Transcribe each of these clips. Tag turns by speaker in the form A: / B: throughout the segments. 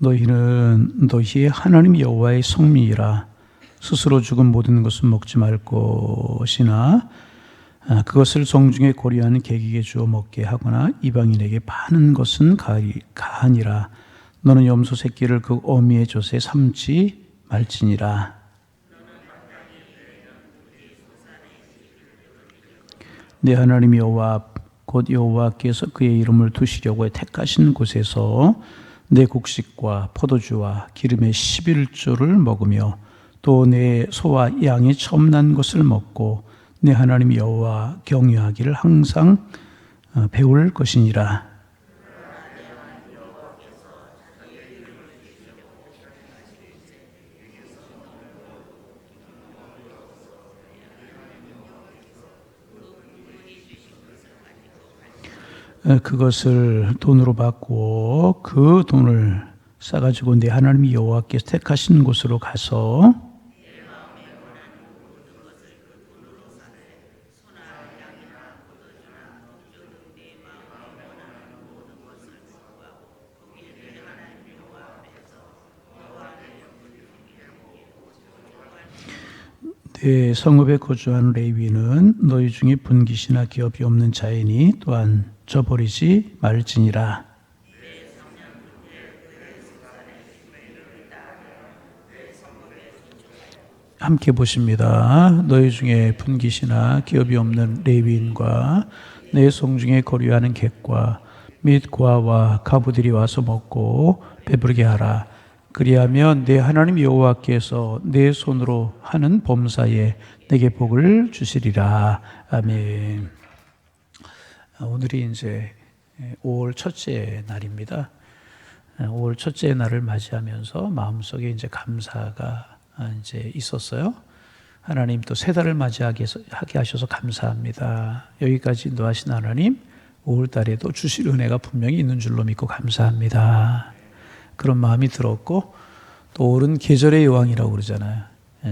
A: 너희는 너희의 하나님 여호와의 성미이라. 스스로 죽은 모든 것은 먹지 말 것이나 그것을 성중에 고려하는 객에게 주어 먹게 하거나 이방인에게 파는 것은 가하니라. 너는 염소 새끼를 그 어미의 젖에 삼지 말지니라. 내 하나님 여호와 곧 여호와께서 그의 이름을 두시려고 택하신 곳에서 내 곡식과 포도주와 기름의 11조를 먹으며 또 내 소와 양이 처음 난 것을 먹고 내 하나님 여호와 경외하기를 항상 배울 것이니라. 그것을 돈으로 받고 그 돈을 싸가지고 내 하나님 여호와께서 택하신 곳으로 가서 내 성읍에 거주한 레위는 너희 중에 분깃이나 기업이 없는 자이니 또한 저버리지 말지니라. 함께 보십니다. 너희 중에 분깃이나 기업이 없는 레위인과 내 성중에 거류하는 객과 및 고아와 가부들이 와서 먹고 배부르게 하라. 그리하면 내 하나님 여호와께서 내 손으로 하는 범사에 내게 복을 주시리라. 아멘. 오늘이 이제 5월 첫째 날입니다. 5월 첫째 날을 맞이하면서 마음속에 이제 감사가 이제 있었어요. 하나님 또 새 달을 맞이하게 하셔서 감사합니다. 여기까지 인도하신 하나님, 5월 달에도 주실 은혜가 분명히 있는 줄로 믿고 감사합니다. 그런 마음이 들었고, 또 올은 계절의 여왕이라고 그러잖아요.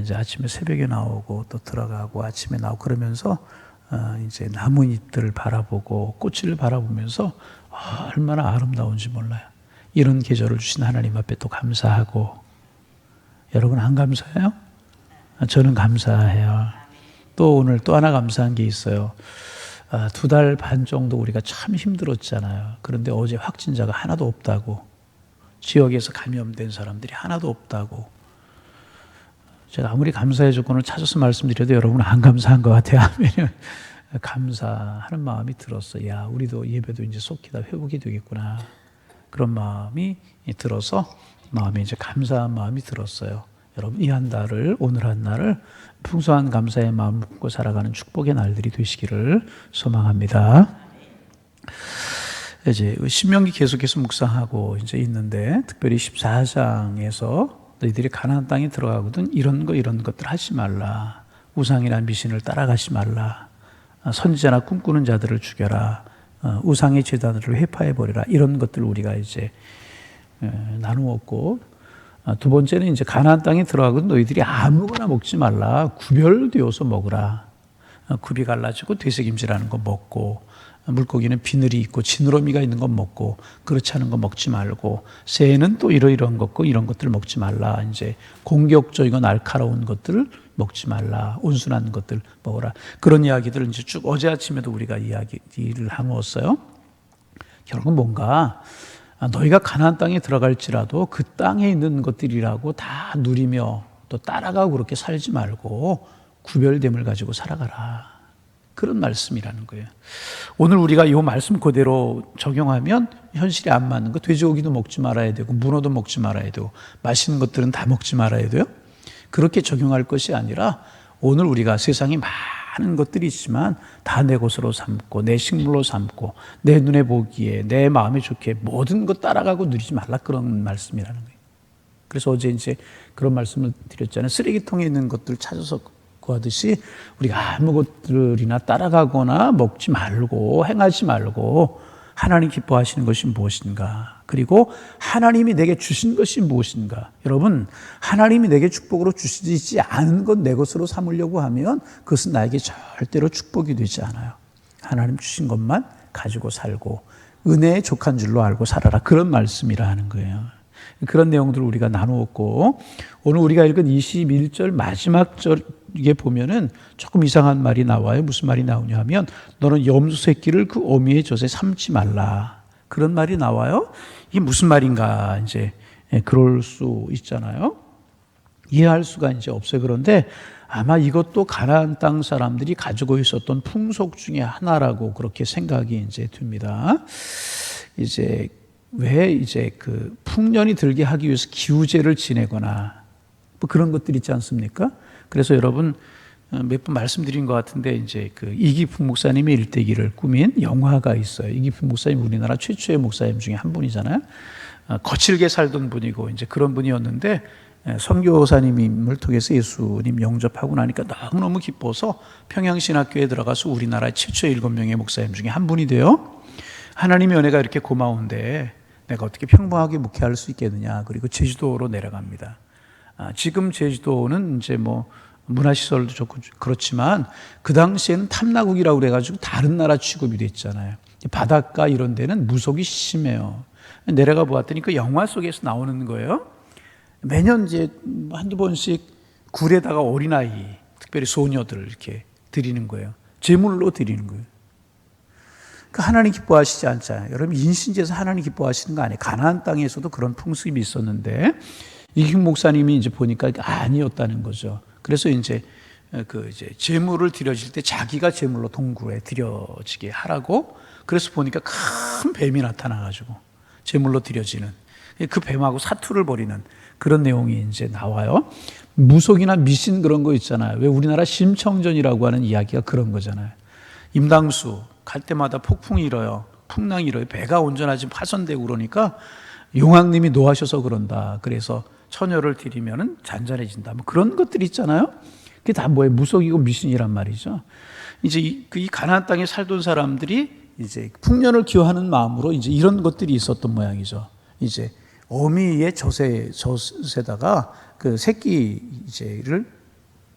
A: 이제 아침에 새벽에 나오고 또 들어가고 아침에 나오고 그러면서 이제 나뭇잎들을 바라보고 꽃을 바라보면서 얼마나 아름다운지 몰라요. 이런 계절을 주신 하나님 앞에 또 감사하고, 여러분 안 감사해요? 저는 감사해요. 또 오늘 또 하나 감사한 게 있어요. 2달 반 정도 우리가 참 힘들었잖아요. 그런데 어제 확진자가 하나도 없다고, 지역에서 감염된 사람들이 하나도 없다고. 제가 아무리 감사의 조건을 찾아서 말씀드려도 여러분은 안 감사한 것 같아요. 하면 감사하는 마음이 들었어요. 야, 우리도 예배도 이제 속히 다 회복이 되겠구나. 그런 마음이 들어서 마음에 이제 감사한 마음이 들었어요. 여러분 이 한 달을, 오늘 한 날을 풍성한 감사의 마음 품고 살아가는 축복의 날들이 되시기를 소망합니다. 이제 신명기 계속해서 묵상하고 이제 있는데, 특별히 14장에서 너희들이 가나안 땅에 들어가거든 이런 것들 하지 말라. 우상이나 미신을 따라가지 말라. 선지자나 꿈꾸는 자들을 죽여라. 우상의 제단을 회파해버리라. 이런 것들을 우리가 이제 나누었고, 두 번째는 이제 가나안 땅에 들어가거든 너희들이 아무거나 먹지 말라. 구별되어서 먹으라. 굽이 갈라지고 되새김질하는 거 먹고, 물고기는 비늘이 있고 지느러미가 있는 건 먹고, 그렇지 않은 거 먹지 말고, 새는 또 이러이러한 것고 이런 것들 먹지 말라. 이제 공격적이고 날카로운 것들을 먹지 말라. 온순한 것들 먹어라. 그런 이야기들을 이제 쭉 어제 아침에도 우리가 이야기를 하누었어요. 결국은 뭔가 너희가 가나안 땅에 들어갈지라도 그 땅에 있는 것들이라고 다 누리며 또 따라가고 그렇게 살지 말고 구별됨을 가지고 살아가라. 그런 말씀이라는 거예요. 오늘 우리가 이 말씀 그대로 적용하면 현실에 안 맞는 거, 돼지고기도 먹지 말아야 되고 문어도 먹지 말아야 되고 맛있는 것들은 다 먹지 말아야 돼요. 그렇게 적용할 것이 아니라 오늘 우리가 세상에 많은 것들이 있지만 다 내 것으로 삼고 내 식물로 삼고 내 눈에 보기에 내 마음에 좋게 모든 것 따라가고 누리지 말라, 그런 말씀이라는 거예요. 그래서 어제 이제 그런 말씀을 드렸잖아요. 쓰레기통에 있는 것들 찾아서 구하듯이 우리가 아무 것들이나 따라가거나 먹지 말고 행하지 말고 하나님 기뻐하시는 것이 무엇인가, 그리고 하나님이 내게 주신 것이 무엇인가. 여러분, 하나님이 내게 축복으로 주시지 않은 것 내 것으로 삼으려고 하면 그것은 나에게 절대로 축복이 되지 않아요. 하나님 주신 것만 가지고 살고 은혜에 족한 줄로 알고 살아라, 그런 말씀이라 하는 거예요. 그런 내용들을 우리가 나누었고, 오늘 우리가 읽은 21절 마지막 절에 보면은 조금 이상한 말이 나와요. 무슨 말이 나오냐 하면 너는 염소 새끼를 그 어미의 젖에 삼지 말라. 그런 말이 나와요. 이게 무슨 말인가 이제 그럴 수 있잖아요. 이해할 수가 이제 없어요. 그런데 아마 이것도 가나안 땅 사람들이 가지고 있었던 풍속 중에 하나라고 그렇게 생각이 이제 듭니다. 이제 왜 이제 그 풍년이 들게 하기 위해서 기우제를 지내거나 뭐 그런 것들 있지 않습니까? 그래서 여러분 몇 번 말씀드린 것 같은데 이제 그 이기풍 목사님의 일대기를 꾸민 영화가 있어요. 이기풍 목사님 우리나라 최초의 목사님 중에 한 분이잖아요. 거칠게 살던 분이고 이제 그런 분이었는데 선교사님을 통해서 예수님 영접하고 나니까 너무너무 기뻐서 평양신학교에 들어가서 우리나라 최초의 7명의 목사님 중에 한 분이 돼요. 하나님의 은혜가 이렇게 고마운데 내가 어떻게 평범하게 목회할 수 있겠느냐. 그리고 제주도로 내려갑니다. 지금 제주도는 이제 뭐 문화시설도 좋고 그렇지만 그 당시에는 탐나국이라고 그래가지고 다른 나라 취급이 됐잖아요. 바닷가 이런 데는 무속이 심해요. 내려가 보았더니 그 영화 속에서 나오는 거예요. 매년 이제 한두 번씩 굴에다가 어린아이, 특별히 소녀들을 이렇게 드리는 거예요. 제물로 드리는 거예요. 그 하나님 기뻐하시지 않잖아요. 여러분 인신제에서 하나님 기뻐하시는 거 아니에요. 가나안 땅에서도 그런 풍습이 있었는데 이김 목사님이 이제 보니까 아니었다는 거죠. 그래서 이제 그 이제 제물을 드려질 때 자기가 제물로 동굴에 드려지게 하라고. 그래서 보니까 큰 뱀이 나타나가지고 제물로 드려지는 그 뱀하고 사투를 벌이는 그런 내용이 이제 나와요. 무속이나 미신 그런 거 있잖아요. 왜 우리나라 심청전이라고 하는 이야기가 그런 거잖아요. 임당수 갈 때마다 폭풍이 일어요. 풍랑이 일어요. 배가 온전하지 파손되고 그러니까 용왕님이 노하셔서 그런다. 그래서 처녀를 드리면은 잔잔해진다. 뭐 그런 것들이 있잖아요. 그게 다 뭐예요? 무속이고 미신이란 말이죠. 이제 이 가나안 땅에 살던 사람들이 이제 풍년을 기원하는 마음으로 이제 이런 것들이 있었던 모양이죠. 이제 어미의 젖에다가 그 새끼 이제를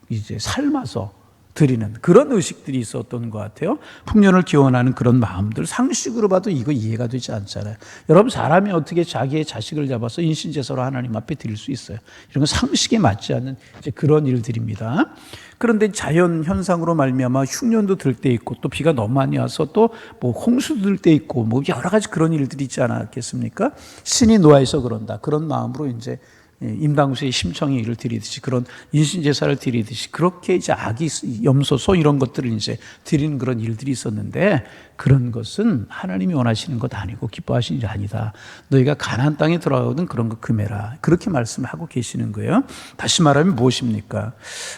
A: 이제 삶아서 드리는 그런 의식들이 있었던 것 같아요. 풍년을 기원하는 그런 마음들 상식으로 봐도 이거 이해가 되지 않잖아요. 여러분 사람이 어떻게 자기의 자식을 잡아서 인신제사로 하나님 앞에 드릴 수 있어요? 이런 건 상식에 맞지 않는 이제 그런 일들입니다. 그런데 자연 현상으로 말미암아 흉년도 들 때 있고 또 비가 너무 많이 와서 또 뭐 홍수도 들 때 있고 뭐 여러 가지 그런 일들이 있지 않았겠습니까? 신이 노하여서 그런다. 그런 마음으로 이제 임당수의 심청의 일을 드리듯이 그런 인신제사를 드리듯이 그렇게 이제 아기 염소 소 이런 것들을 이제 드리는 그런 일들이 있었는데 그런 것은 하나님이 원하시는 것 아니고 기뻐하시는 일 아니다. 너희가 가나안 땅에 들어가거든 그런 거 금해라. 그렇게 말씀하고 계시는 거예요. 다시 말하면 무엇입니까?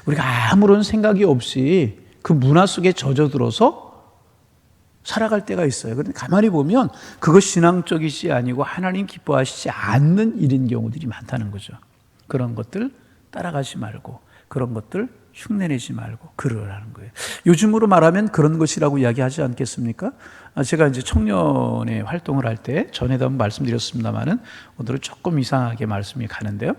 A: 우리가 아무런 생각이 없이 그 문화 속에 젖어들어서 살아갈 때가 있어요. 그런데 가만히 보면 그것 신앙적이지 아니고 하나님 기뻐하시지 않는 일인 경우들이 많다는 거죠. 그런 것들 따라가지 말고 그런 것들 흉내내지 말고 그러라는 거예요. 요즘으로 말하면 그런 것이라고 이야기하지 않겠습니까? 제가 이제 청년의 활동을 할 때 전에도 한번 말씀드렸습니다만은 오늘은 조금 이상하게 말씀이 가는데요.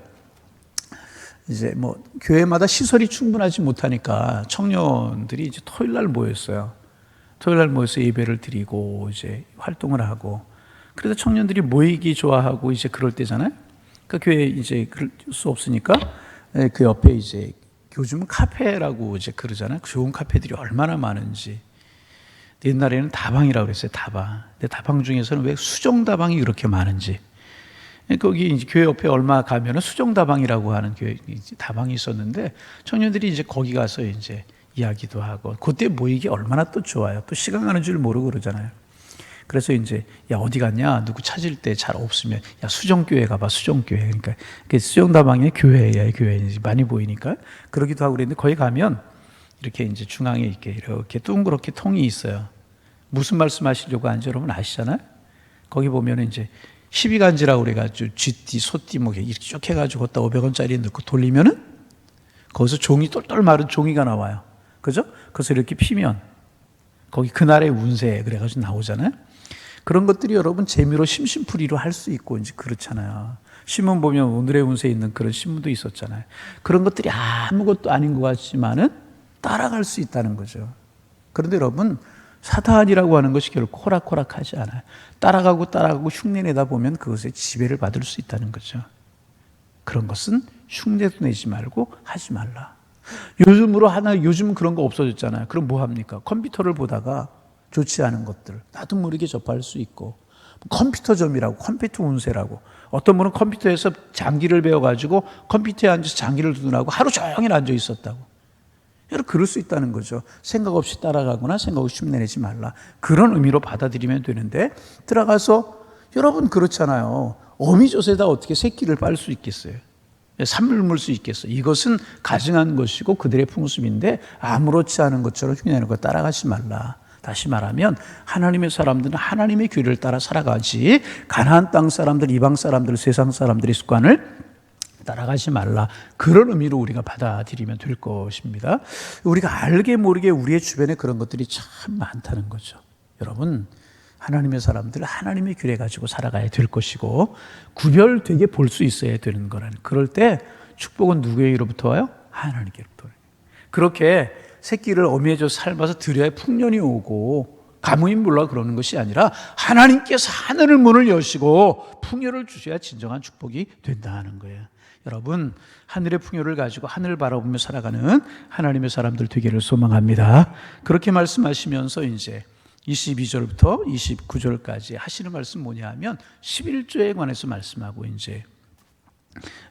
A: 이제 뭐 교회마다 시설이 충분하지 못하니까 청년들이 이제 토요일 날 모였어요. 토요일 날 모여서 예배를 드리고 이제 활동을 하고 그래서 청년들이 모이기 좋아하고 이제 그럴 때잖아요. 그 교회 이제 그럴 수 없으니까 그 옆에 이제 요즘은 카페라고 이제 그러잖아요. 좋은 카페들이 얼마나 많은지. 옛날에는 다방이라고 그랬어요. 다방. 근데 다방 중에서는 왜 수정 다방이 그렇게 많은지. 거기 이제 교회 옆에 얼마 가면은 수정 다방이라고 하는 교회 다방이 있었는데 청년들이 이제 거기 가서 이제 이야기도 하고 그때 모이기 얼마나 또 좋아요. 또 시간 가는 줄 모르고 그러잖아요. 그래서 이제 야 어디 갔냐 누구 찾을 때 잘 없으면 야 수정교회 가봐 수정교회. 그러니까 수정다방에 교회야 교회 많이 보이니까 그러기도 하고 그랬는데 거기 가면 이렇게 이제 중앙에 이렇게 둥그렇게 통이 있어요. 무슨 말씀하시려고 하는지 여러분 아시잖아요. 거기 보면은 이제 12간지라고 그래가지고 쥐띠 소띠 뭐 이렇게 쭉 해가지고 거기다 500원짜리 넣고 돌리면은 거기서 종이 똘똘 마른 종이가 나와요. 그죠? 그래서 이렇게 피면 거기 그날의 운세 그래가지고 나오잖아요. 그런 것들이 여러분 재미로 심심풀이로 할 수 있고 이제 그렇잖아요. 신문 보면 오늘의 운세에 있는 그런 신문도 있었잖아요. 그런 것들이 아무것도 아닌 것 같지만은 따라갈 수 있다는 거죠. 그런데 여러분 사탄이라고 하는 것이 결코 호락호락하지 않아요. 따라가고 흉내내다 보면 그것에 지배를 받을 수 있다는 거죠. 그런 것은 흉내도 내지 말고 하지 말라. 요즘은 그런 거 없어졌잖아요. 그럼 뭐 합니까? 컴퓨터를 보다가 좋지 않은 것들 나도 모르게 접할 수 있고, 컴퓨터점이라고, 컴퓨터 운세라고, 어떤 분은 컴퓨터에서 장기를 배워가지고 컴퓨터에 앉아서 장기를 두둔하고 하루 종일 앉아 있었다고. 여러분, 그럴 수 있다는 거죠. 생각 없이 따라가거나 생각 없이 흉내내지 말라. 그런 의미로 받아들이면 되는데, 들어가서 여러분 그렇잖아요. 어미젖에다 어떻게 새끼를 빨 수 있겠어요? 산물 물 수 있겠어요? 이것은 가증한 것이고 그들의 풍습인데 아무렇지 않은 것처럼 흉내내는 거 따라가지 말라. 다시 말하면 하나님의 사람들은 하나님의 규례를 따라 살아가지, 가나안 땅 사람들, 이방 사람들, 세상 사람들의 습관을 따라가지 말라. 그런 의미로 우리가 받아들이면 될 것입니다. 우리가 알게 모르게 우리의 주변에 그런 것들이 참 많다는 거죠. 여러분, 하나님의 사람들 하나님의 규례 가지고 살아가야 될 것이고 구별되게 볼 수 있어야 되는 거라는. 그럴 때 축복은 누구에게로부터 와요? 하나님께로부터. 그렇게 새끼를 어미에서 삶아서 들여야 풍년이 오고 가뭄이 물러 그러는 것이 아니라 하나님께서 하늘을 문을 여시고 풍요를 주셔야 진정한 축복이 된다는 거예요. 여러분, 하늘의 풍요를 가지고 하늘을 바라보며 살아가는 하나님의 사람들 되기를 소망합니다. 그렇게 말씀하시면서 이제 22절부터 29절까지 하시는 말씀 뭐냐 하면 11조에 관해서 말씀하고 이제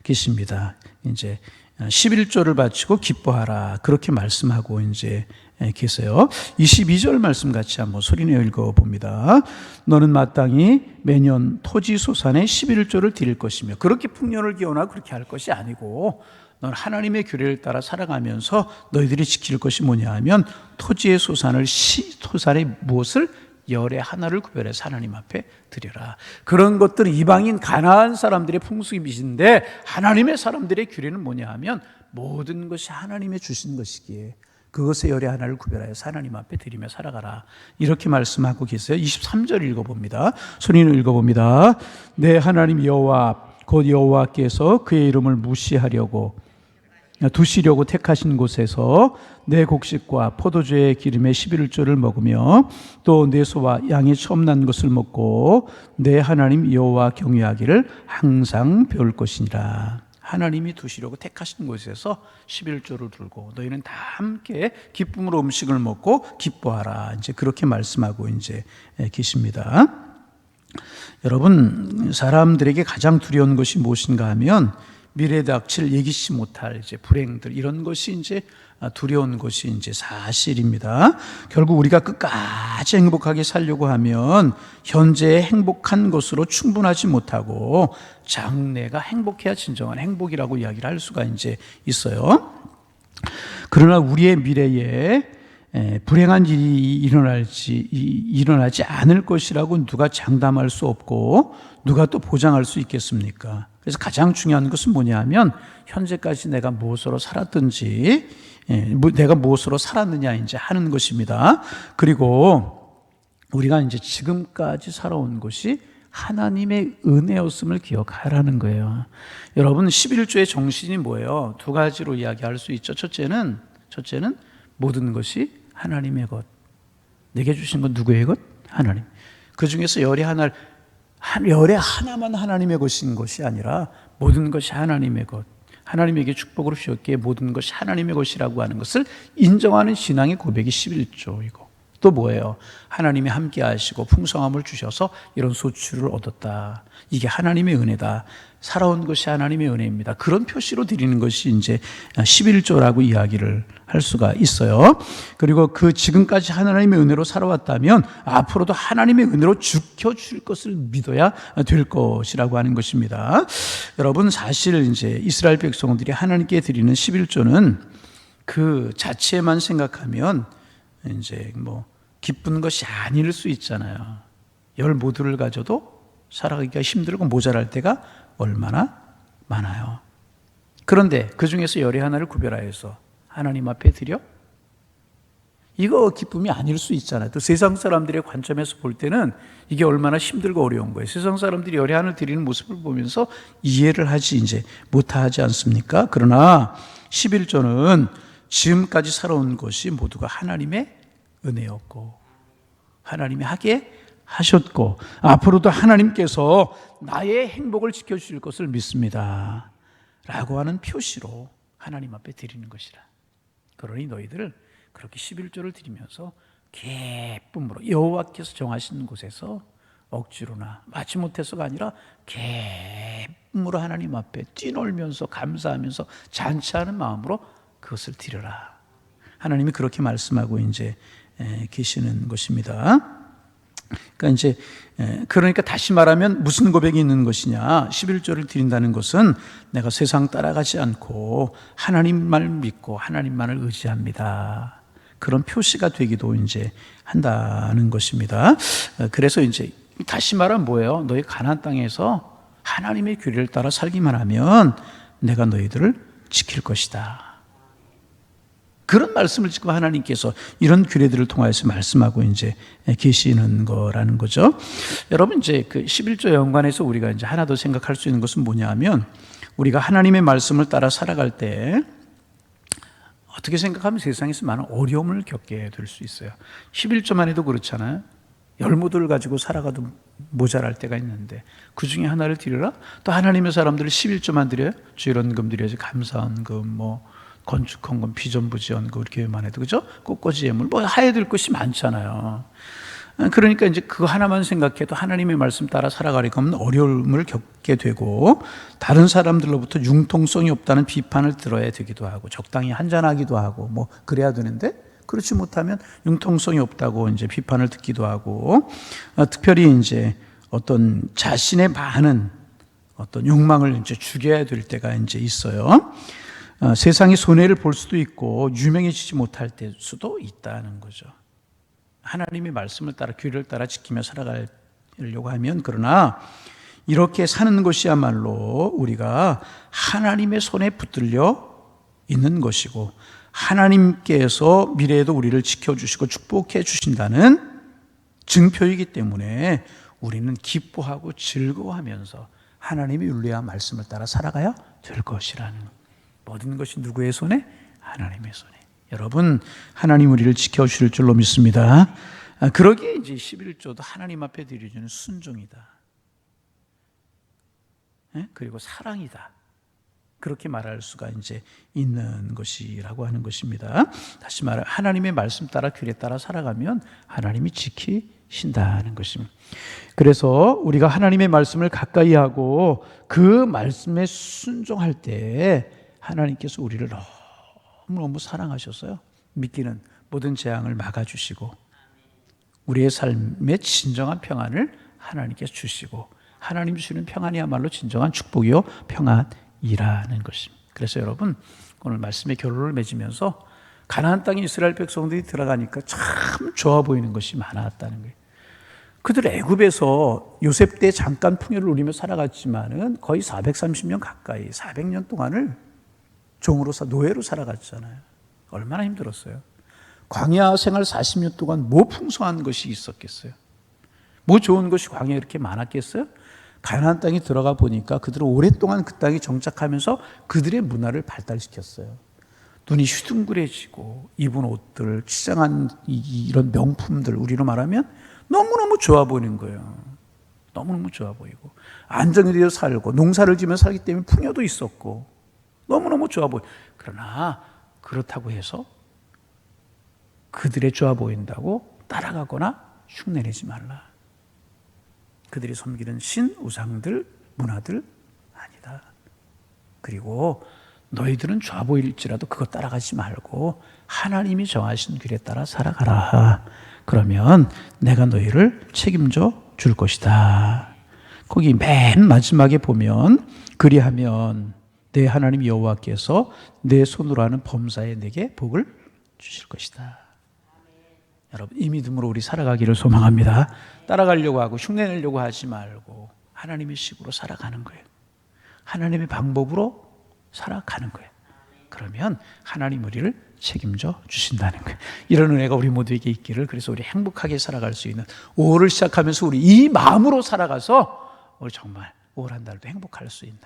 A: 계십니다. 이제 11조를 바치고 기뻐하라 그렇게 말씀하고 이제 계세요. 22절 말씀 같이 한번 소리내어 읽어봅니다. 너는 마땅히 매년 토지 소산의 11조를 드릴 것이며, 그렇게 풍년을 기원하고 그렇게 할 것이 아니고 넌 하나님의 규례를 따라 살아가면서 너희들이 지킬 것이 뭐냐 하면 토지의 소산을 토산의 무엇을 열의 하나를 구별해서 하나님 앞에 드려라. 그런 것들은 이방인 가나안 사람들의 풍습이신데 하나님의 사람들의 규례는 뭐냐 하면 모든 것이 하나님의 주신 것이기에 그것의 열의 하나를 구별하여 하나님 앞에 드리며 살아가라. 이렇게 말씀하고 계세요. 23절 읽어봅니다. 손인을 읽어봅니다. 내 하나님 여호와 곧 여호와께서 그의 이름을 무시하려고 두시려고 택하신 곳에서 내 곡식과 포도주의 기름의 11조를 먹으며 또 내 소와 양이 처음 난 것을 먹고 내 하나님 여호와 경외하기를 항상 배울 것이니라. 하나님이 두시려고 택하신 곳에서 11조를 들고 너희는 다 함께 기쁨으로 음식을 먹고 기뻐하라. 이제 그렇게 말씀하고 이제 계십니다. 여러분, 사람들에게 가장 두려운 것이 무엇인가 하면 미래에 닥칠 예기치 못할 이제 불행들, 이런 것이 이제 두려운 것이 이제 사실입니다. 결국 우리가 끝까지 행복하게 살려고 하면 현재의 행복한 것으로 충분하지 못하고 장래가 행복해야 진정한 행복이라고 이야기를 할 수가 이제 있어요. 그러나 우리의 미래에 불행한 일이 일어나지 않을 것이라고 누가 장담할 수 없고 누가 또 보장할 수 있겠습니까? 그래서 가장 중요한 것은 뭐냐 하면 현재까지 내가 무엇으로 살았든지 내가 무엇으로 살았느냐 이제 하는 것입니다. 그리고 우리가 이제 지금까지 살아온 것이 하나님의 은혜였음을 기억하라는 거예요. 여러분, 11조의 정신이 뭐예요? 두 가지로 이야기할 수 있죠. 첫째는 모든 것이 하나님의 것. 내게 주신 건 누구의 것? 하나님. 그 중에서 열의 하나만 하나님의 것인 것이 아니라 모든 것이 하나님의 것. 하나님에게 축복으로 주셨기에 모든 것이 하나님의 것이라고 하는 것을 인정하는 신앙의 고백이 11조이고, 또 뭐예요? 하나님이 함께 하시고 풍성함을 주셔서 이런 소출을 얻었다. 이게 하나님의 은혜다. 살아온 것이 하나님의 은혜입니다. 그런 표시로 드리는 것이 이제 11조라고 이야기를 할 수가 있어요. 그리고 그 지금까지 하나님의 은혜로 살아왔다면 앞으로도 하나님의 은혜로 지켜줄 것을 믿어야 될 것이라고 하는 것입니다. 여러분, 사실 이제 이스라엘 백성들이 하나님께 드리는 11조는 그 자체만 생각하면 이제 뭐 기쁜 것이 아닐 수 있잖아요. 열 모두를 가져도 살아가기가 힘들고 모자랄 때가 얼마나 많아요. 그런데 그 중에서 열의 하나를 구별하여서 하나님 앞에 드려? 이거 기쁨이 아닐 수 있잖아요. 또 세상 사람들의 관점에서 볼 때는 이게 얼마나 힘들고 어려운 거예요. 세상 사람들이 열의 하나를 드리는 모습을 보면서 이해를 하지 이제 못하지 않습니까? 그러나 11조는 지금까지 살아온 것이 모두가 하나님의 은혜였고 하나님이 하게 하셨고 앞으로도 하나님께서 나의 행복을 지켜주실 것을 믿습니다. 라고 하는 표시로 하나님 앞에 드리는 것이라. 그러니 너희들 그렇게 11조를 드리면서 기쁨으로 여호와께서 정하시는 곳에서 억지로나 마지못해서가 아니라 기쁨으로 하나님 앞에 뛰놀면서 감사하면서 잔치하는 마음으로 그것을 드려라. 하나님이 그렇게 말씀하고 이제 계시는 것입니다. 그러니까 다시 말하면 무슨 고백이 있는 것이냐? 11조를 드린다는 것은 내가 세상 따라가지 않고 하나님만을 믿고 하나님만을 의지합니다. 그런 표시가 되기도 이제 한다는 것입니다. 그래서 이제 다시 말하면 뭐예요? 너희 가나안 땅에서 하나님의 규례를 따라 살기만 하면 내가 너희들을 지킬 것이다. 그런 말씀을 지금 하나님께서 이런 규례들을 통해서 말씀하고 이제 계시는 거라는 거죠. 여러분 이제 그 11조 연관에서 우리가 이제 하나 더 생각할 수 있는 것은 뭐냐면 우리가 하나님의 말씀을 따라 살아갈 때 어떻게 생각하면 세상에서 많은 어려움을 겪게 될 수 있어요. 11조만 해도 그렇잖아요. 열무들을 가지고 살아가도 모자랄 때가 있는데 그 중에 하나를 드리라? 또 하나님의 사람들을 11조만 드려요? 주일헌금 드려야지 감사헌금 건축헌금, 비전부지헌금 이렇게만 해도 그죠? 꽃꽂이 예물 해야 될 것이 많잖아요. 그러니까 이제 그거 하나만 생각해도 하나님의 말씀 따라 살아가려고 하면 어려움을 겪게 되고 다른 사람들로부터 융통성이 없다는 비판을 들어야 되기도 하고 적당히 한잔하기도 하고 그래야 되는데 그렇지 못하면 융통성이 없다고 이제 비판을 듣기도 하고 특별히 이제 어떤 자신의 많은 어떤 욕망을 이제 죽여야 될 때가 이제 있어요. 세상의 손해를 볼 수도 있고 유명해지지 못할 때 수도 있다는 거죠. 하나님의 말씀을 따라 규례를 따라 지키며 살아가려고 하면 그러나 이렇게 사는 것이야말로 우리가 하나님의 손에 붙들려 있는 것이고 하나님께서 미래에도 우리를 지켜주시고 축복해 주신다는 증표이기 때문에 우리는 기뻐하고 즐거워하면서 하나님의 윤리와 말씀을 따라 살아가야 될 것이라는 모든 것이 누구의 손에? 하나님의 손에. 여러분 하나님 우리를 지켜주실 줄로 믿습니다. 그러기에 이제 11조도 하나님 앞에 드려주는 순종이다. 그리고 사랑이다. 그렇게 말할 수가 이제 있는 것이라고 하는 것입니다. 다시 말해 하나님의 말씀 따라 규례 따라 살아가면 하나님이 지키신다는 것입니다. 그래서 우리가 하나님의 말씀을 가까이 하고 그 말씀에 순종할 때 하나님께서 우리를 너무너무 사랑하셔서요. 믿기는 모든 재앙을 막아주시고 우리의 삶에 진정한 평안을 하나님께서 주시고 하나님 주시는 평안이야말로 진정한 축복이요 평안이라는 것입니다. 그래서 여러분 오늘 말씀의 결론을 맺으면서 가나안 땅에 이스라엘 백성들이 들어가니까 참 좋아 보이는 것이 많았다는 거예요. 그들 애굽에서 요셉 때 잠깐 풍요를 누리며 살아갔지만은 거의 430년 가까이 400년 동안을 종으로서 노예로 살아갔잖아요. 얼마나 힘들었어요. 광야 생활 40년 동안 뭐 풍성한 것이 있었겠어요? 뭐 좋은 것이 광야에 이렇게 많았겠어요? 가나안 땅에 들어가 보니까 그들은 오랫동안 그 땅에 정착하면서 그들의 문화를 발달시켰어요. 눈이 휘둥그레지고 입은 옷들, 치장한 이런 명품들 우리로 말하면 너무너무 좋아 보이는 거예요. 너무너무 좋아 보이고 안정이 되어 살고 농사를 지으며 살기 때문에 풍요도 있었고 너무너무 좋아 보여. 그러나 그렇다고 해서 그들의 좋아 보인다고 따라가거나 흉내내지 말라. 그들이 섬기는 신, 우상들, 문화들 아니다. 그리고 너희들은 좋아 보일지라도 그거 따라가지 말고 하나님이 정하신 길에 따라 살아가라. 그러면 내가 너희를 책임져 줄 것이다. 거기 맨 마지막에 보면 그리하면 내 하나님 여호와께서 내 손으로 하는 범사에 내게 복을 주실 것이다. 여러분 이 믿음으로 우리 살아가기를 소망합니다. 따라가려고 하고 흉내내려고 하지 말고 하나님의 식으로 살아가는 거예요. 하나님의 방법으로 살아가는 거예요. 그러면 하나님 우리를 책임져 주신다는 거예요. 이런 은혜가 우리 모두에게 있기를. 그래서 우리 행복하게 살아갈 수 있는 5월을 시작하면서 우리 이 마음으로 살아가서 우리 정말 5월 한 달도 행복할 수 있는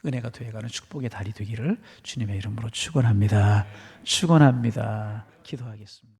A: 은혜가 되어가는 축복의 달이 되기를 주님의 이름으로 축원합니다. 축원합니다. 기도하겠습니다.